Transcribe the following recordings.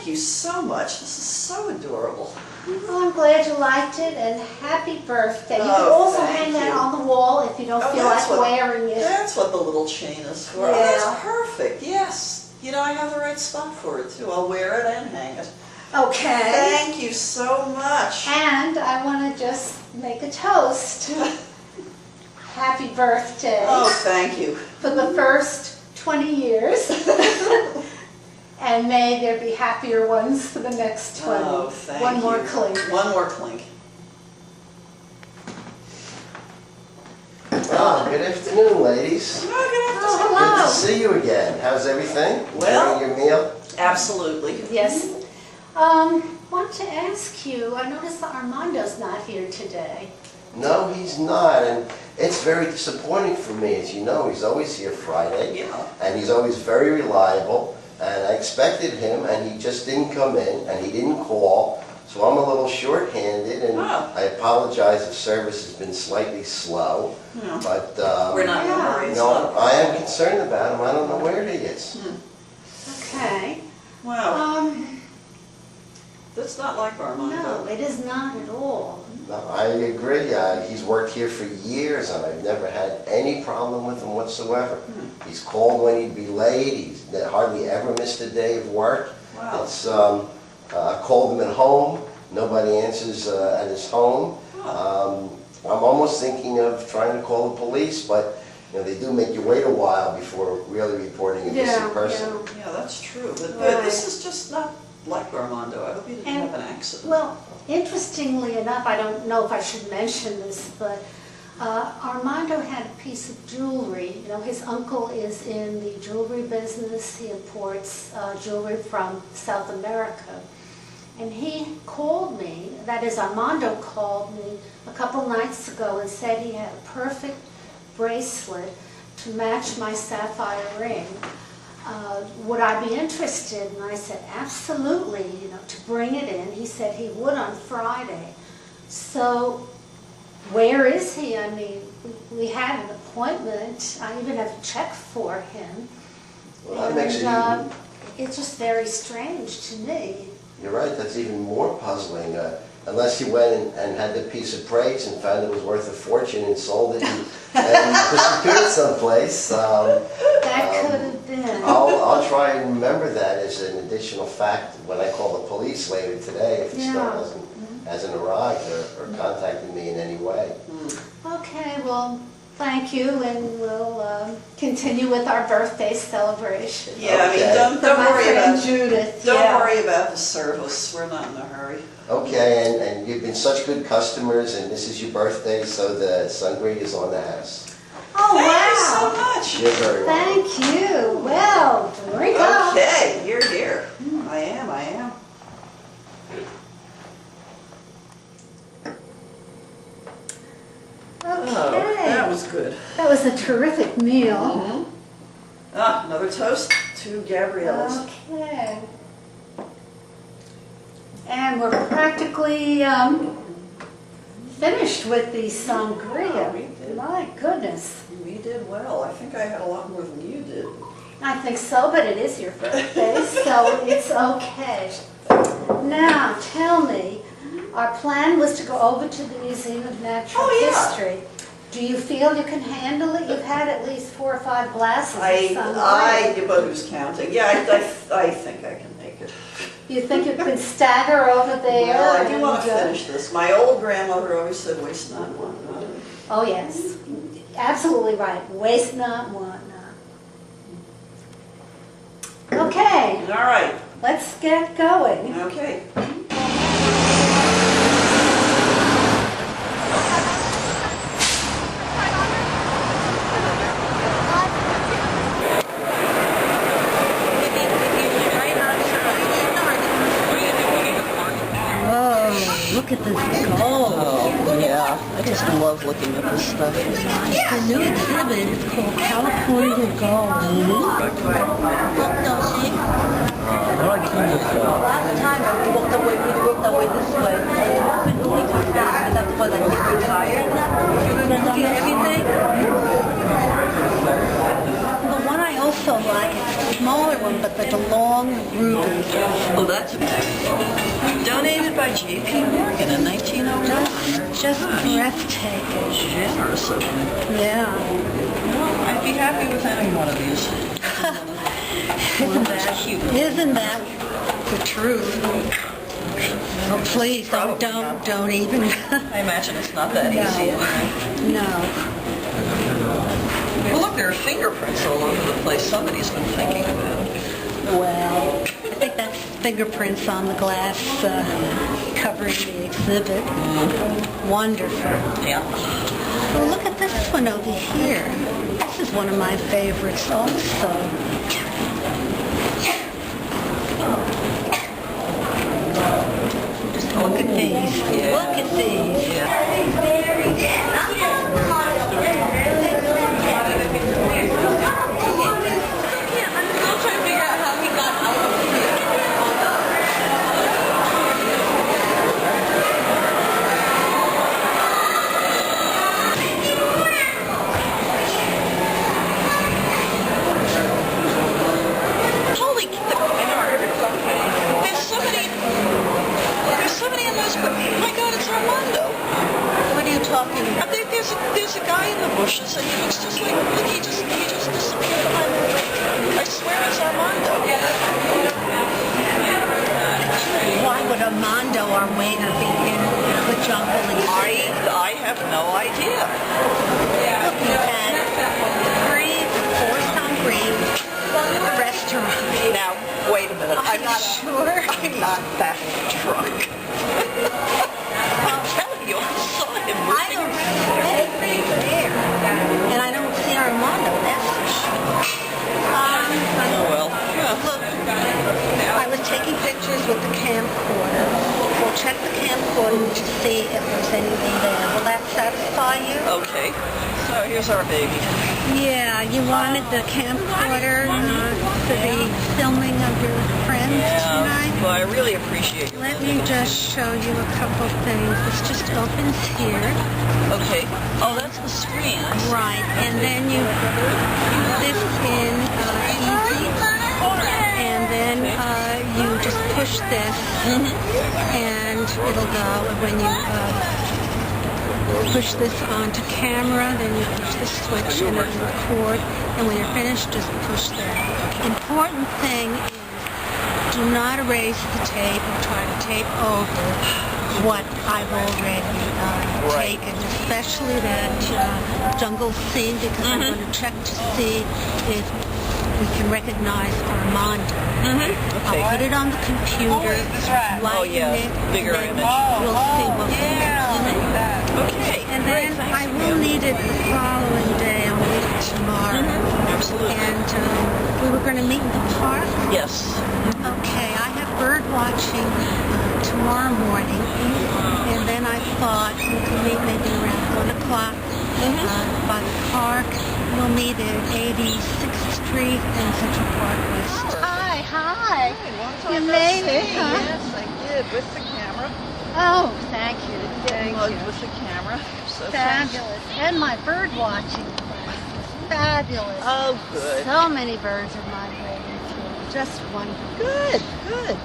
thank you so much. This is so adorable. Well, I'm glad you liked it, and happy birthday. You can Oh, also thank hang that you. on the wall if you don't feel like wearing it. That's what the little chain is for. Yeah. Oh, that's perfect, yes. You know, I have the right spot for it, too. I'll wear it and hang it. Okay. Thank you so much. And I want to just make a toast. Happy birthday. Oh, thank you. For the first 20 years. And may there be happier ones for the next 20. Oh, thank One you. more clink. One more clink. Oh, good afternoon, ladies. Oh, good afternoon. Oh, Good to hello. see you again. How's everything? Well- Enjoying your meal? Absolutely. Yes. Want to ask you, I noticed that Armando's not here today. No, he's not, and it's very disappointing for me. As you know, he's always here Friday, Yeah. and he's always very reliable, and I expected him, and he just didn't come in, and he didn't call, so I'm a little short-handed, and Oh. I apologize if service has been slightly slow, Yeah. but, We're not in a hurry. you It's know, not- I am concerned about him. I don't know where he is. Okay. Wow, that's not like Armondo. No, it is not at all. No, I agree. He's worked here for years, and I've never had any problem with him whatsoever. He's called when he'd be late. He's hardly ever missed a day of work. Wow. It's I called him at home. Nobody answers at his home. I'm almost thinking of trying to call the police, but you know they do make you wait a while before really reporting a missing person. Yeah, that's true, but Right. this is just not like Armondo. I hope he didn't And- have an accident. Well, interestingly enough, I don't know if I should mention this, but Armando had a piece of jewelry. You know, his uncle is in the jewelry business. He imports jewelry from South America. And he called me, that is Armando called me a couple nights ago and said he had a perfect bracelet to match my sapphire ring. Would I be interested? And I said, absolutely, you know, to bring it in. He said he would on Friday. So where is he? I mean, we had an appointment. I even have a check for him. Well, that makes it And even, it's just very strange to me. you're right, that's even more puzzling. Unless he went and had the piece of praise and found it was worth a fortune and sold it and disappeared someplace. That could have been. I'll try and remember that as an additional fact when I call the police later today if it still Yeah. hasn't arrived or contacted me in any way. Okay, well, thank you, and we'll continue with our birthday celebration. Yeah, I mean, Okay. don't For my worry friend about Judith. don't yeah. worry about the service. We're not in a hurry. Okay, and you've been such good customers, and this is your birthday, so the sangria is on the house. Oh, Thank you so wow. much. You're very welcome. Thank you. Well, drink up. Okay, you're here. I am. Okay. That was good. That was a terrific meal. Another toast to Gabriella's. Okay. And we're practically finished with the sangria. Oh, we did. My goodness. We did well. I think I had a lot more than you did. I think so, but it is your birthday, so it's okay. Now, tell me, our plan was to go over to the Museum of Natural Oh, yeah. History. Do you feel you can handle it? You've had at least 4 or 5 glasses of sangria. But who's counting? Yeah, I think I can make it. You think you can stagger over there? Well, I do and, want to finish this. My old grandmother always said, waste not one. Oh, yes. Absolutely right. Waste not, want not. Okay, All right. let's get going. Okay. Look at this gold. Oh, yeah. I just love looking at this stuff. The new exhibit is called California Gold. Look, Dulcie. Last time we worked our way this way. We've been going through that, and that's why they get retired. You remember everything? The one I also like is smaller one, but the long ruby. Oh, that's amazing. Donated by J.P. Morgan in 1909. Just breathtaking. Generous of him. Yeah. I'd be happy with any one of these. Isn't that the truth? Oh, please, don't even. I imagine it's not that easy anyway. No. Well, look, there are fingerprints all over the place. Somebody's been thinking about it. Well, I think that's fingerprints on the glass covering the exhibit. Wonderful. Yeah. Well, look at this one over here. This is one of my favorites also. Just look at these. Look at these. I'm trying to figure out how he got out of here. Holy cow. There's somebody in those, but my God, it's Armondo. What are you talking about? There's a guy in the bushes, and he looks just like he just disappeared behind the tree. I swear it's Armondo. Why would Armondo, our waiter, be in the jungle? I have no idea. Look, you had 3 hungry restaurant. Now, wait a minute. I'm not sure. I'm not that drunk. I'm telling you, I saw him I don't see anything there. And I don't see Armondo, that's for sure. Oh, well. Look, I was taking pictures with the camcorder. We'll check the camcorder to see if there's anything there. Will that satisfy you? Okay. So here's our baby. Yeah, you wanted the camcorder for the filming of your friends tonight? Well, I really appreciate you. Let me just show you a couple things. This just opens here. Okay. Oh, that's the screen. Right, and then you put this in easy, and then you just push this, and it'll go when you push this onto camera, then you push the switch and it'll record, and when you're finished, just push that. Important thing is do not erase the tape or try to tape over what I've already taken, especially that jungle scene, because I'm going to check to see if we can recognize Armondo. I'll put it on the computer, lighten it, bigger and then image. we'll see what we can. Okay. And then I will need it the following day. I'll need it tomorrow. Absolutely. And we were going to meet in the park. Yes. Okay, I have bird watching tomorrow morning, and then I thought we could meet maybe around 1 o'clock by the park. We'll meet at 86th Street and Central Park West. Hi. You made it, huh? Yes, I did, with the camera. Oh, thank you. With the camera. So Fabulous. And my bird watching class is fabulous. Oh, good. So many birds are migrating through. Just wonderful. Good.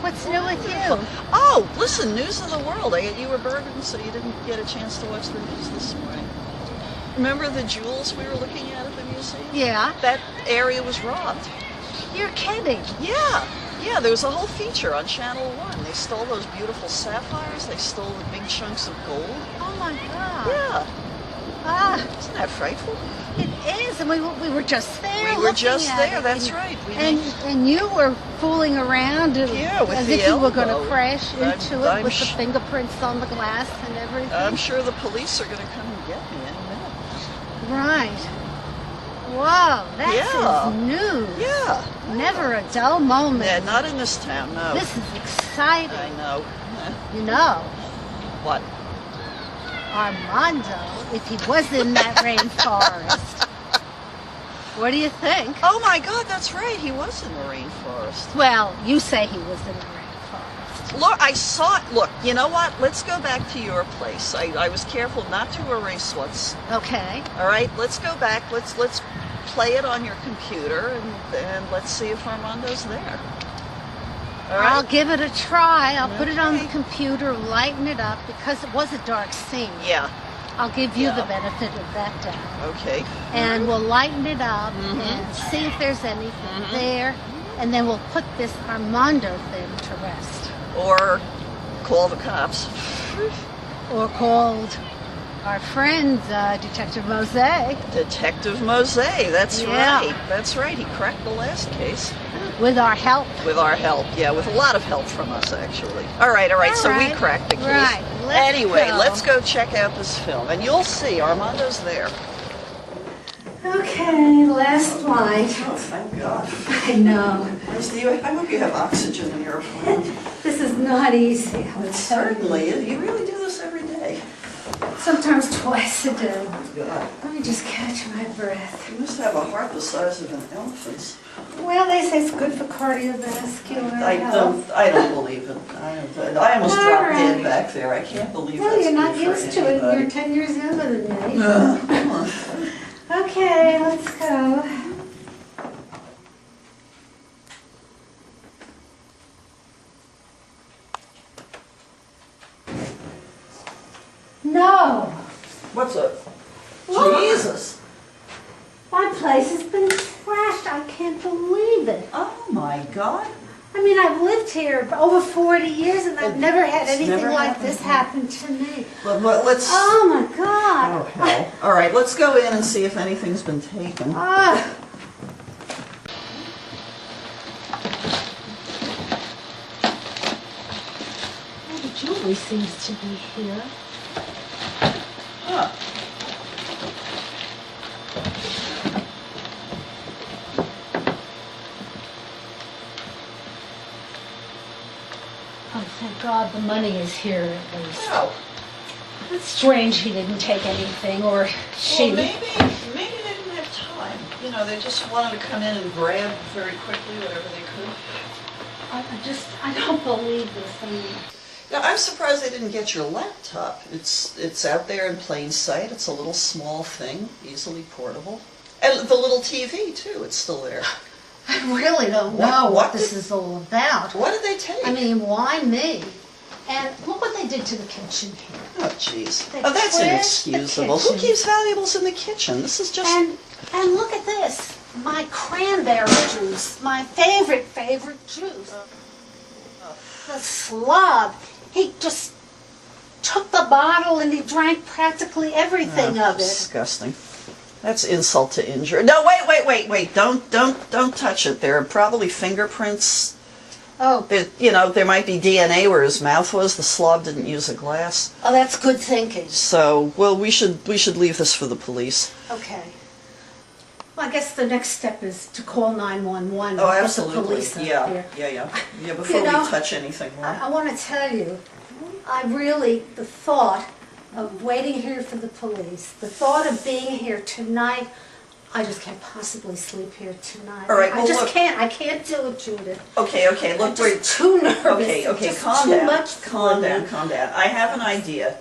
What's new with you? Oh, listen, news of the world. You were bourbon, so you didn't get a chance to watch the news this morning. Remember the jewels we were looking at the museum? Yeah. That area was robbed. You're kidding. Yeah, there was a whole feature on Channel 1. They stole those beautiful sapphires. They stole the big chunks of gold. Oh my God. Yeah. Isn't that frightful? It is, and we were just there. We were just looking at there, it, that's right. And you were fooling around with as the if you were going elbow. to crash into I'm it with the fingerprints on the glass and everything. I'm sure the police are going to come and get me any minute. Right. Whoa, that's new. Yeah. Never a dull moment. Yeah, not in this town, no. This is exciting. I know. You know, What? Armondo, if he was in that rainforest, what do you think? Oh my God, that's right. He was in the rainforest. Well, you say he was in the rainforest. Look, I saw it. Look, you know what? Let's go back to your place. I was careful not to erase what's. Okay. All right, let's go back. Let's play it on your computer, and let's see if Armando's there. All I'll right? give it a try. I'll put it on the Okay. computer, lighten it up, because it was a dark scene. Yeah. I'll give you Yeah. the benefit of that doubt. Okay. And we'll lighten it up and see if there's anything there. And then we'll put this Armando thing to rest. Or call the cops. Or called our friend, Detective Mauzey, Detective Mauzey. That's Yeah. right. That's right. He cracked the last case. with our help. With our help, yeah, with a lot of help from us, actually. All right, so we right. cracked the case. Right, let's Anyway, go. let's go check out this film, and you'll see Armando's there. Okay, last night. Oh, thank God. I know. I hope you have oxygen in your apartment. This is not easy, I would tell you. Certainly, you really do this every day. Sometimes twice a day. God, Let me just catch my breath. you must have a heart the size of an elephant's. Well, they say it's good for cardiovascular health. I don't believe it. I almost All dropped right. dead back there. I can't believe Well, that's you're not good for used to it. anybody. You're 10 years younger than me. Come on. Okay, let's go. No, What's up? Look. Jesus! my place has been trashed. I can't believe it. Oh my God! I mean, I've lived here for over 40 years and I've never had It's anything never like happened this to me. happen to me. Let's. Oh my God. Oh hell! All right, let's go in and see if anything's been taken. Ah. Oh, the jewelry seems to be here. Huh. Oh, thank God the money is here at least. Well, It's strange he didn't take anything, or she. well, maybe they didn't have time. You know, they just wanted to come in and grab very quickly whatever they could. I don't believe this. I mean, Now, I'm surprised they didn't get your laptop. It's out there in plain sight. It's a little small thing, easily portable. And the little TV, too, it's still there. I really don't What- know what what this did- is all about. What did they take? I mean, why me? And look what they did to the kitchen here. Oh, jeez. They Oh, that's trashed the inexcusable. Who kitchen. keeps valuables in the kitchen? This is just... And look at this. My cranberry juice. My favorite juice. The slob. He just took the bottle and he drank practically everything of it. Disgusting. That's insult to injury. No, wait. Don't touch it. There are probably fingerprints. Oh, There might be DNA where his mouth was. The slob didn't use a glass. oh, that's good thinking. So, well, we should leave this for the police. Okay. Well, I guess the next step is to call 911. Oh, and get absolutely. The police out Yeah, here. yeah. Before You know, we touch anything more. I want to tell you, the thought of waiting here for the police, the thought of being here tonight, I just can't possibly sleep here tonight. All right, I well, just look. can't. I can't do it, Judith. Okay. I'm Look, just wait. too nervous. Okay, Just calm too down. much Calm for me. down. I have an idea.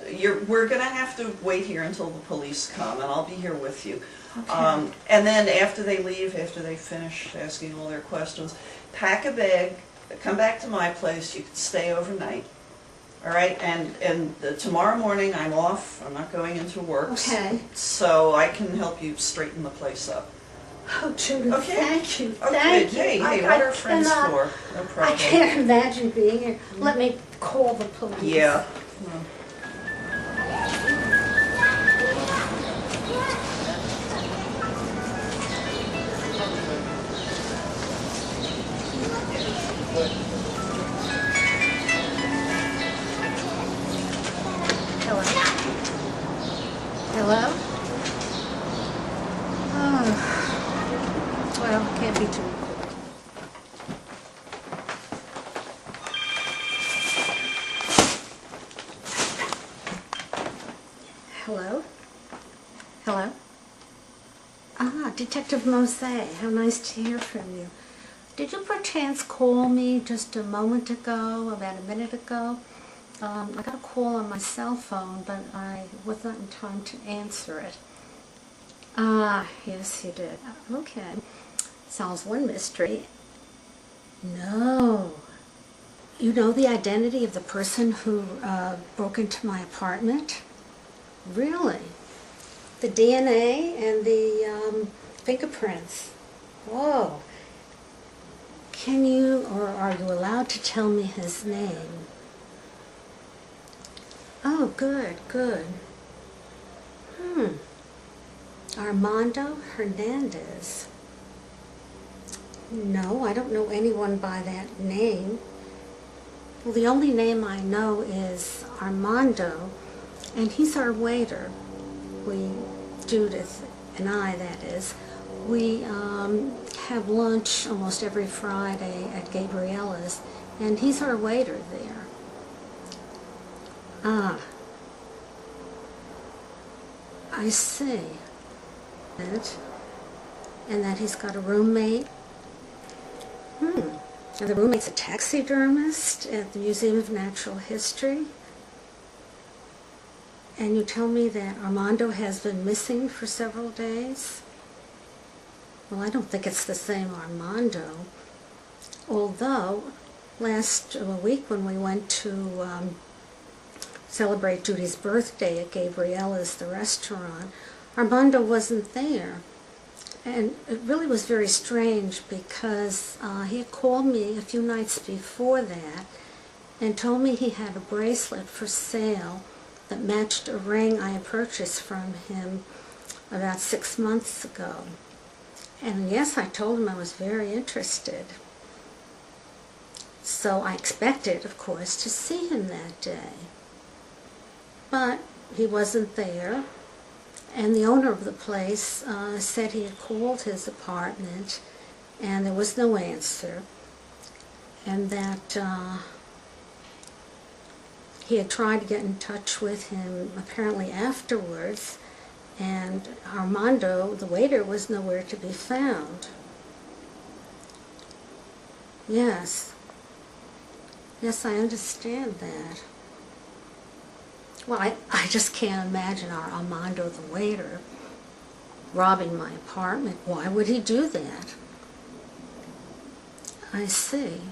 We're gonna have to wait here until the police come, and I'll be here with you. Okay. And then after they leave, after they finish asking all their questions, pack a bag, come back to my place. You can stay overnight. All right, and tomorrow morning I'm off. I'm not going into work. Okay. So I can help you straighten the place up. Oh, Judith, Okay. thank you. Okay. Thank Hey, you. what are friends cannot- for? No I problem. can't imagine being here. Let me call the police. Yeah. Hello? Hello? Oh. Well, can't be too quick. Hello? Hello? Ah, Detective Mauzey. How nice to hear from you. Did you perchance call me just a moment ago, about a minute ago? I got a call on my cell phone, but I was not in time to answer it. Ah, yes, you did. Okay. Solves one mystery. No. You know the identity of the person who broke into my apartment? Really? The DNA and the fingerprints. Whoa. Can you, or are you allowed to tell me his name? Oh, good, good. Armando Hernandez. No, I don't know anyone by that name. Well, the only name I know is Armondo, and he's our waiter. Judith and I, that is, we have lunch almost every Friday at Gabriella's, and he's our waiter there. Ah, I see. And that he's got a roommate. And the roommate's a taxidermist at the Museum of Natural History. And you tell me that Armando has been missing for several days? Well, I don't think it's the same Armando. Although, last week when we went to celebrate Judy's birthday at Gabriella's, the restaurant, Armando wasn't there. And it really was very strange because he had called me a few nights before that and told me he had a bracelet for sale that matched a ring I had purchased from him about 6 months ago. And yes, I told him I was very interested. So I expected, of course, to see him that day. But he wasn't there. And the owner of the place said he had called his apartment and there was no answer. And that he had tried to get in touch with him apparently afterwards, and Armando, the waiter, was nowhere to be found. Yes. Yes, I understand that. Well, I just can't imagine our Armando, the waiter, robbing my apartment. Why would he do that? I see.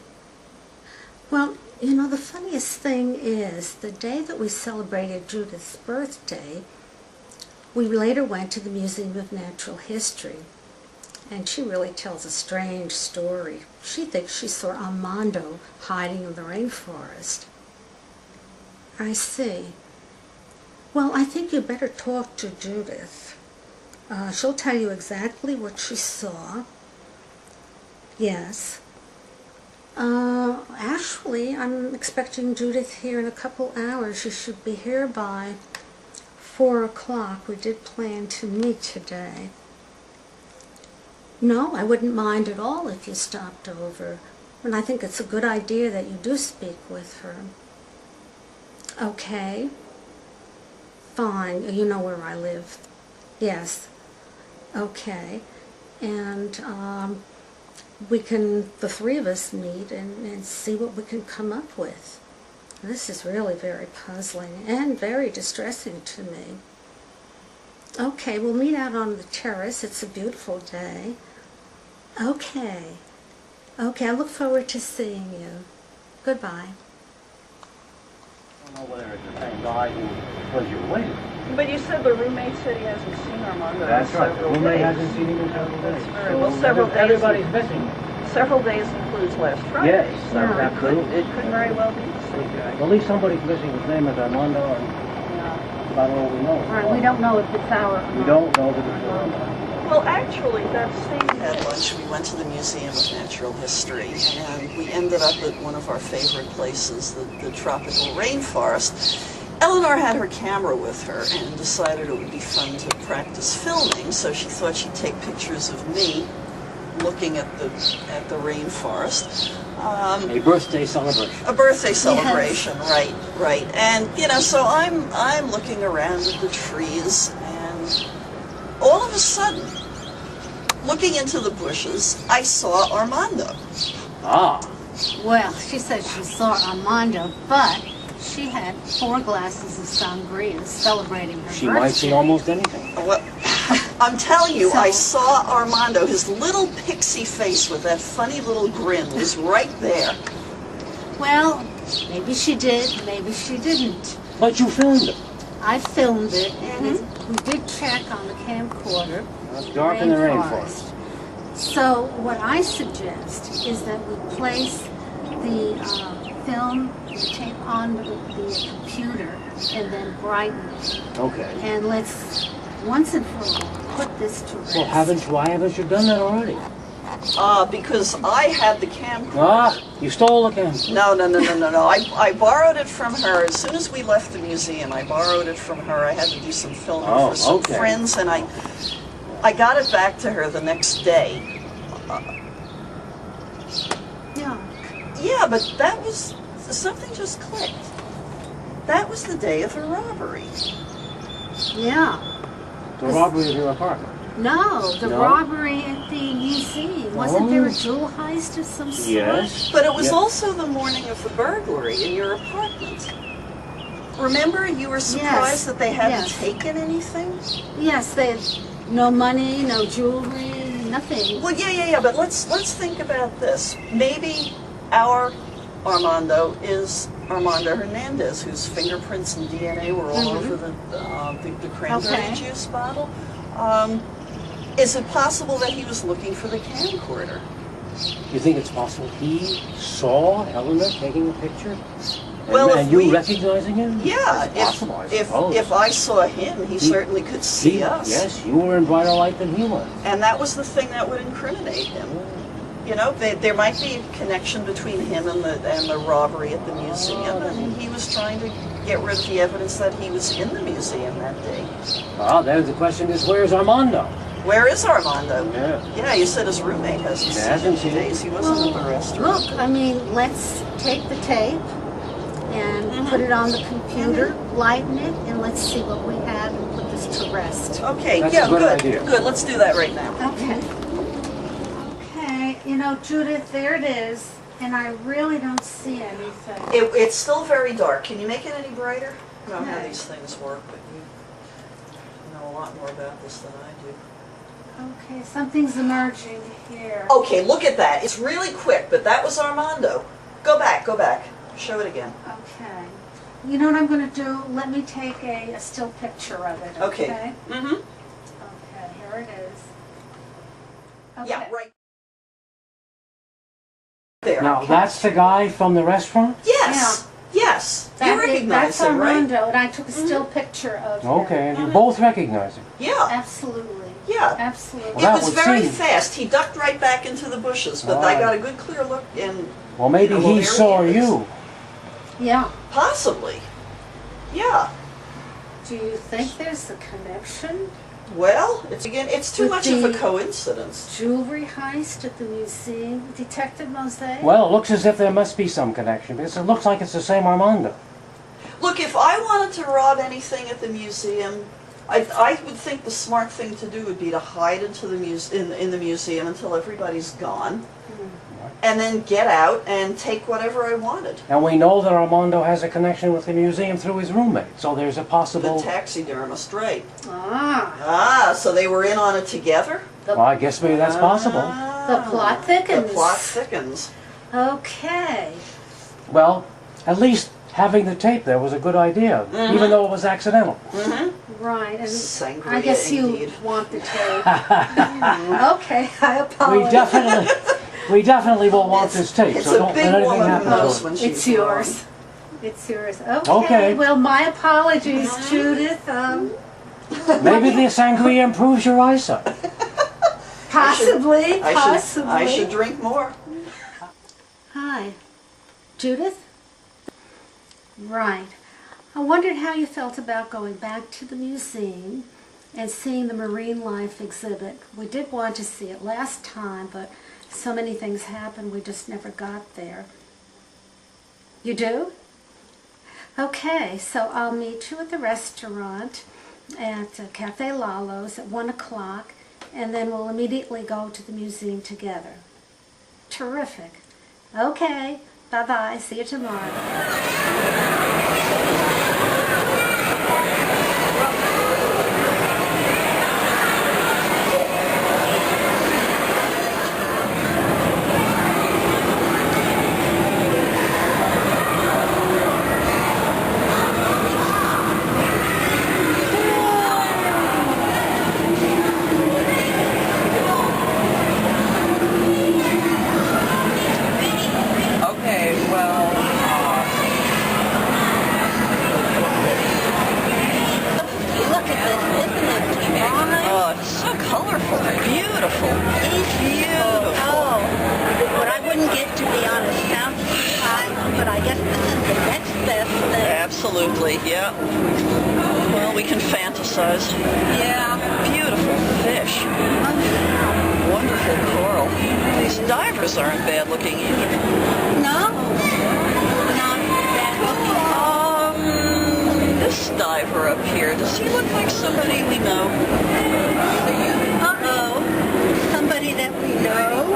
Well, you know, the funniest thing is, the day that we celebrated Judith's birthday, we later went to the Museum of Natural History, and she really tells a strange story. She thinks she saw Armando hiding in the rainforest. I see. Well, I think you better talk to Judith. She'll tell you exactly what she saw. Yes. Actually, I'm expecting Judith here in a couple hours. She should be here by 4 o'clock. We did plan to meet today. No, I wouldn't mind at all if you stopped over. And I think it's a good idea that you do speak with her. Okay. Fine. You know where I live. Yes. Okay. And we can, the three of us, meet and see what we can come up with. This is really very puzzling and very distressing to me. Okay, we'll meet out on the terrace. It's a beautiful day. Okay. Okay, I look forward to seeing you. Goodbye. I don't know whether it's the same guy who was your waiter. But you said the roommate said he hasn't seen Armando in That's right. The several roommate days. hasn't seen him in several days. Very well, several days. Everybody's missing. Several days includes last Friday. Yes, so that's it could absolutely. very well be the same guy. At least somebody's missing. His name is Armando, and that's about all we know. All right, we don't know if it's our... We don't know that it's Armando. Well, actually, that same had lunch. We went to the Museum of Natural History, and we ended up at one of our favorite places, the tropical rainforest. Eleanor had her camera with her and decided it would be fun to practice filming, so she thought she'd take pictures of me looking at the rainforest. A birthday celebration. A birthday celebration, yes. Right. And so I'm looking around at the trees, and all of a sudden, looking into the bushes, I saw Armando. Ah. Well, she said she saw Armando, but she had 4 glasses of sangria celebrating her birthday. She might see almost anything. Well, I'm telling you, So- I saw Armando, his little pixie face with that funny little grin was right there. Well, maybe she did, maybe she didn't. But you filmed it. I filmed it, and we did check on the camcorder. It's dark in the rainforest. So what I suggest is that we place the film, the tape on the computer, and then brighten it. Okay. And let's, once and for all, put this to rest. Well, why haven't you done that already? Because I had the camcorder. Ah, you stole the camera. No. I borrowed it from her. As soon as we left the museum, I borrowed it from her. I had to do some filming for some friends, and I got it back to her the next day. Yeah, but that was, something just clicked. That was the day of the robbery. Yeah. The robbery of your apartment. No, the robbery at the museum. Wasn't there a jewel heist of some sort? Yes. But it was also the morning of the burglary in your apartment. Remember, you were surprised that they hadn't taken anything? Yes, they had no money, no jewelry, nothing. Well, yeah, but let's think about this. Maybe our Armando is Armando Hernandez, whose fingerprints and DNA were all over the cranberry juice bottle. Is it possible that he was looking for the camcorder? You think it's possible he saw Eleanor taking a picture? Well, and you recognizing him? Yeah, It's possible, I if suppose. I saw him, he certainly could see us. Yes, you were in brighter light than he was. And that was the thing that would incriminate him. You know, there might be a connection between him and the robbery at the museum, and he was trying to get rid of the evidence that he was in the museum that day. Well, then the question is, where's Armando? Where is Armando? Yeah. Yeah, you said his roommate hasn't seen him in days. He wasn't at the restaurant. Look, I mean, let's take the tape and put it on the computer, lighten it, and let's see what we have and put this to rest. Okay, That's yeah, a good good. idea. Good, let's do that right now. Okay. Okay, you know, Judith, there it is, and I really don't see anything. It's still very dark. Can you make it any brighter? I don't know how these things work, but you know a lot more about this than I do. Okay, something's emerging here. Okay, look at that. It's really quick, but that was Armando. Go back. Show it again. Okay. You know what I'm going to do? Let me take a still picture of it, okay? Mm-hmm. Okay, here it is. Okay. Yeah, right there. Now, that's the guy from the restaurant? Yes. Yes. You recognize that's him, right? Armondo, and I took a still picture of him. Okay, and you both recognize him. Yeah. Absolutely. Yeah. Absolutely. It Well, that was would very seem- fast. He ducked right back into the bushes, but All I right. got a good clear look and Well, maybe Well, he there saw he is. you. Yeah. possibly. Yeah. Do you think there's a connection? Well, it's too With much of a the- coincidence. Jewelry heist at the museum? Detective Mauzey? Well, it looks as if there must be some connection, because it looks like it's the same Armando. Look, if I wanted to rob anything at the museum, I would think the smart thing to do would be to hide into the in the museum until everybody's gone, and then get out and take whatever I wanted. And we know that Armando has a connection with the museum through his roommate, so there's a The possible... taxidermist, right? Ah, Ah, so they were in on it together. Well, I guess maybe that's possible. the plot thickens. The plot thickens. Okay. Well, at least having the tape there was a good idea, even though it was accidental. Right, and Sangria, I guess you indeed. want the tape. Okay, I apologize. We definitely will want this tape, It's so a don't big let anything woman happen knows to it. when she's It's yours. wrong. It's yours. Okay. Okay. Well, my apologies, Judith. Maybe the sangria improves your eyesight. Possibly. Possibly. I should drink more. Hi, Judith. Right. I wondered how you felt about going back to the museum and seeing the marine life exhibit. We did want to see it last time, but so many things happened we just never got there. You do? Okay, so I'll meet you at the restaurant at Cafe Lalo's at 1 o'clock, and then we'll immediately go to the museum together. Terrific. Okay, bye-bye. See you tomorrow. Yeah. Well, we can fantasize. Yeah. Beautiful fish. Wonderful coral. These divers aren't bad looking either. No? Not bad looking. This diver up here, does he look like somebody we know? Uh-oh. Somebody that we know?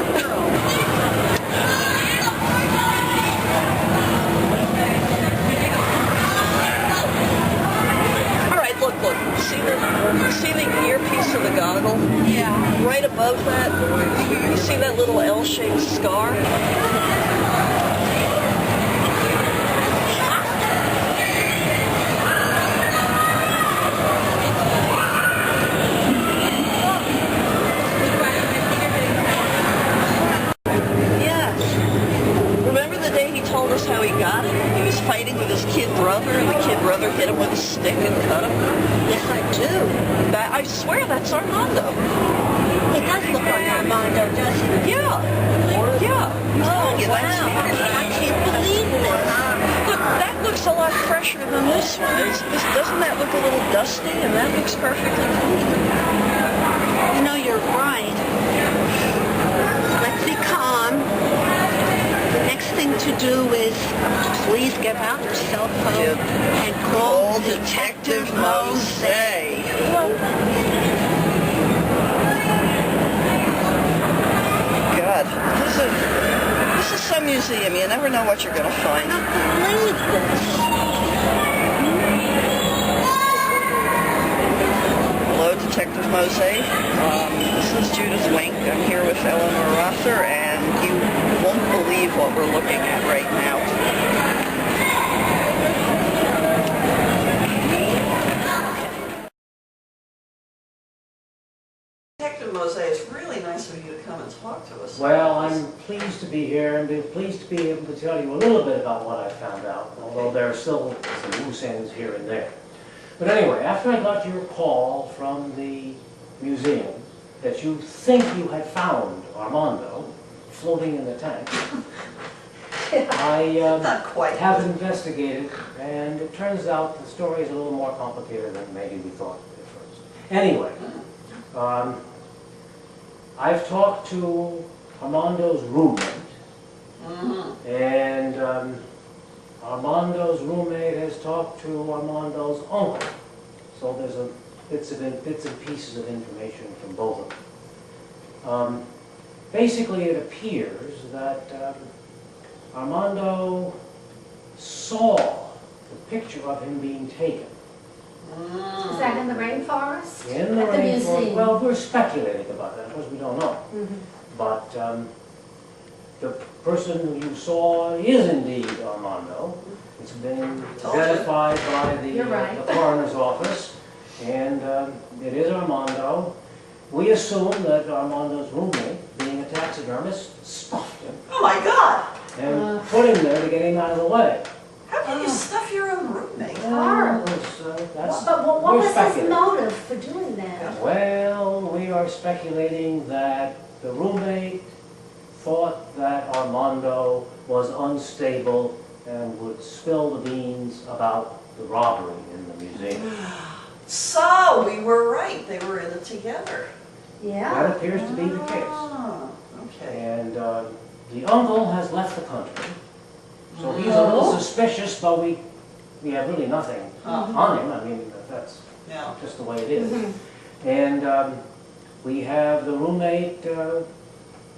Look, see the earpiece of the goggle? Yeah. Right above that, you see that little L-shaped scar? Yes. Remember the day he told us how he got it? He was fighting with his kid brother, and the kid brother hit him with a stick and cut him? Yes, I do. I swear that's Armondo. It does look like Armando, doesn't it? Yeah. Yeah. I'm telling you, that's Wow. I can't believe this. Look, that looks a lot fresher than this one. Doesn't that look a little dusty? And that looks perfectly clean. You know, you're right. Let's be calm. The next thing to do is please get out your cell phone and call Detective Mauzey. God, this is some museum. You never know what you're going to find. I can't believe this. Hello, Detective Mauzey. This is Judith Wink. I'm here with Eleanor and you won't believe what we're looking at right now. Detective Mauzey, it's really nice of you to come and talk to us. Well, I'm pleased to be here and pleased to be able to tell you a little bit about what I found out, although there are still some loose ends here and there. But anyway, after I got your call from the museum that you think you had found Armondo floating in the tank, I Not quite. have investigated, and it turns out the story is a little more complicated than maybe we thought at first. Anyway, I've talked to Armando's roommate, and Armando's roommate has talked to Armando's uncle. So there's bits and pieces of information from both of them. Basically, it appears that Armondo saw the picture of him being taken. Is that in the rainforest? In the At the rainforest. museum? Well, we're speculating about that because we don't know. But the person who you saw is indeed Armondo. It's been identified by You're right. the coroner's office, and it is Armondo. We assume that Armando's roommate, being a taxidermist, stuffed him Oh my God! and put him there to get him out of the way. How can you stuff your own roommate? Horrible. But what we're was his speculating. motive for doing that? Well, we are speculating that the roommate thought that Armondo was unstable and would spill the beans about the robbery in the museum. So, we were right. They were in it together. Yeah. That appears to be the case. Ah, okay. And the uncle has left the country, so he's a little suspicious, but we have really nothing on him. I mean, that's Yeah. just the way it is. And we have the roommate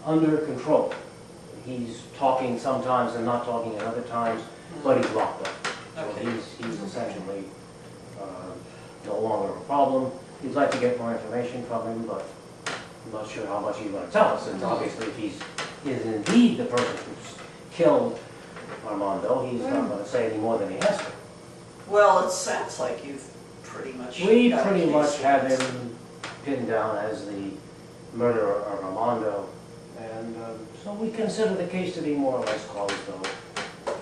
under control. He's talking sometimes and not talking at other times, but he's locked up. So Okay. he's essentially no longer a problem. We'd like to get more information from him, but I'm not sure how much he's going to tell us. And obviously, if he is indeed the person who's killed Armondo, he's not going to say any more than he has to. Well, it sounds like you've pretty much We got a pretty case much have against him pinned down as the murderer of Armondo, and so we consider the case to be more or less closed, though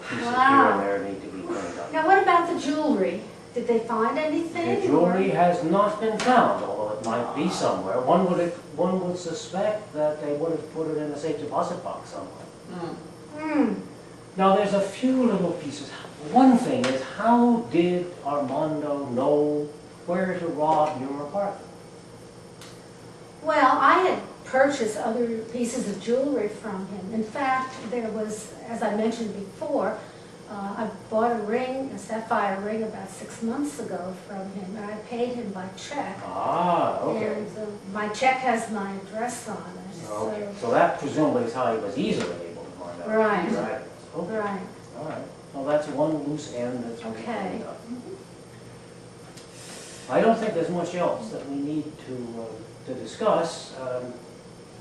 pieces here and there need to be cleaned up. Now, what about the jewelry? Did they find anything? The jewelry has not been found, although it might be somewhere. One would suspect that they would have put it in a safe deposit box somewhere. Now, there's a few little pieces. one thing is, how did Armando know where to rob your apartment? Well, I had purchased other pieces of jewelry from him. In fact, there was, as I mentioned before, I bought a ring, a sapphire ring, about 6 months ago from him, and I paid him by check. Ah, okay. And my check has my address on it. Okay, so that presumably is how he was easily able to find out. Right. Right. Okay. Right. All right. Well, that's one loose end that's been Okay. cleaned up. I don't think there's much else that we need to discuss.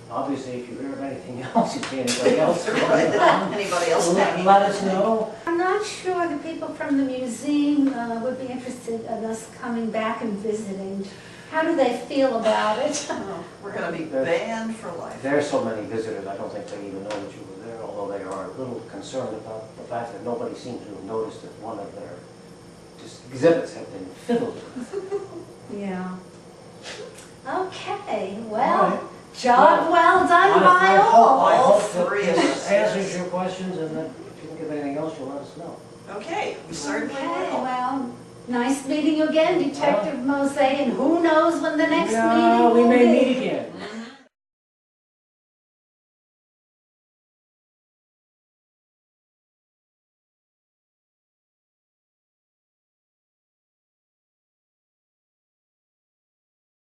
Obviously, if you hear of anything else, you see anybody else going on, Anybody else hanging? let us know. I'm not sure the people from the museum would be interested in us coming back and visiting. How do they feel about it? Oh, we're gonna be banned for life. There are so many visitors, I don't think they even know that you were there, although they are a little concerned about the fact that nobody seemed to have noticed that one of their exhibits had been fiddled with. Yeah. Okay, All well, right. job well done by all. I All hope that three of this us, answers yes. your questions, and that if you think of anything else, you'll let us know. Okay, we certainly Okay, will. well, nice meeting you again, Detective Mauzey, and who knows when the next Yeah, meeting we will may be. meet again.